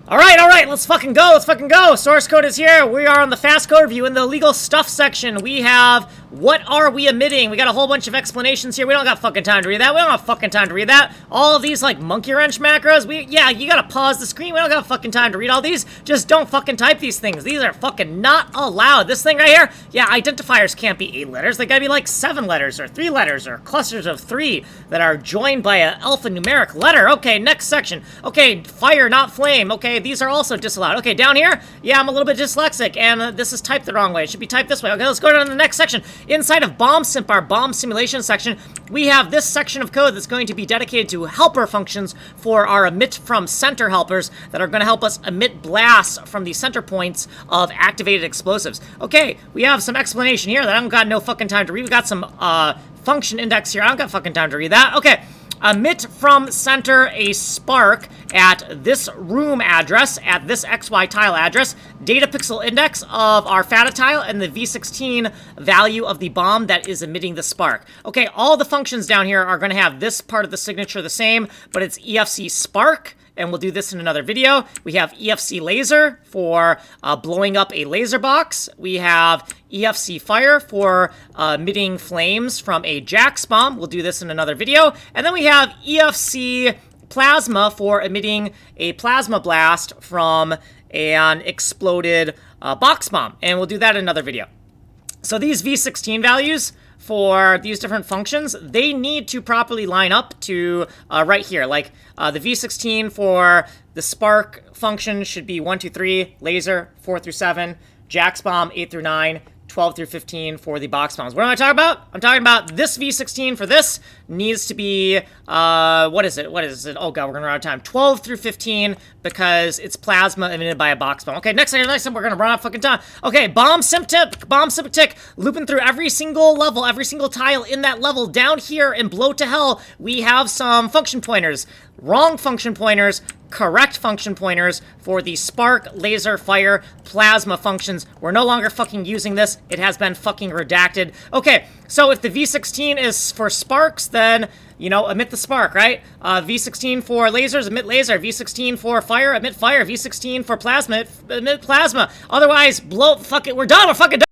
All right, let's fucking go. Source code is here. We are on the fast code review in the legal stuff section. We have, what are we emitting? We got a whole bunch of explanations here. We don't got fucking time to read that. All of these, like, monkey wrench macros, yeah, you gotta pause the screen. We don't got fucking time to read all these. Just don't fucking type these things. These are fucking not allowed. This thing right here, yeah, identifiers can't be 8 letters. They gotta be like 7 letters or 3 letters or clusters of 3 that are joined by an alphanumeric letter. Okay, next section. Okay, fire, not flame. Okay, these are also disallowed. Okay, down here, yeah, I'm a little bit dyslexic, and this is typed the wrong way. It should be typed this way. Okay, let's go to the next section. Inside of BombSimp, our bomb simulation section, we have this section of code that's going to be dedicated to helper functions for our emit from center helpers that are going to help us emit blasts from the center points of activated explosives. Okay, we have some explanation here that I don't got no fucking time to read. We got some function index here. I don't got fucking time to read that. Okay. Emit from center a spark at this room address, at this XY tile address, data pixel index of our FATA tile, and the V16 value of the bomb that is emitting the spark. Okay, all the functions down here are going to have this part of the signature the same, but it's EFC spark, and we'll do this in another video. We have EFC laser for blowing up a laser box. We have EFC fire for emitting flames from a Jax bomb. We'll do this in another video. And then we have EFC plasma for emitting a plasma blast from an exploded box bomb. And we'll do that in another video. So these V16 values for these different functions, they need to properly line up to right here. Like the V16 for the spark function should be 1, 2, 3, laser 4 through 7, Jax bomb 8 through 9, 12 through 15 for the box bombs. What am I talking about? I'm talking about this V16 for this needs to be, what is it? Oh god, we're gonna run out of time. 12 through 15 because it's plasma emitted by a box bomb. Okay, next time we're gonna run out of fucking time. Okay, bomb simp tick, looping through every single level, every single tile in that level. Down here in Blow to Hell, we have some function pointers. Wrong function pointers, correct function pointers for the spark, laser, fire, plasma functions. We're no longer fucking using this. It has been fucking redacted. Okay, so if the V16 is for sparks, then, you know, emit the spark, right? V16 for lasers, emit laser. V16 for fire, emit fire. V16 for plasma, emit plasma. Otherwise, blow, fuck it, we're done. We're fucking done.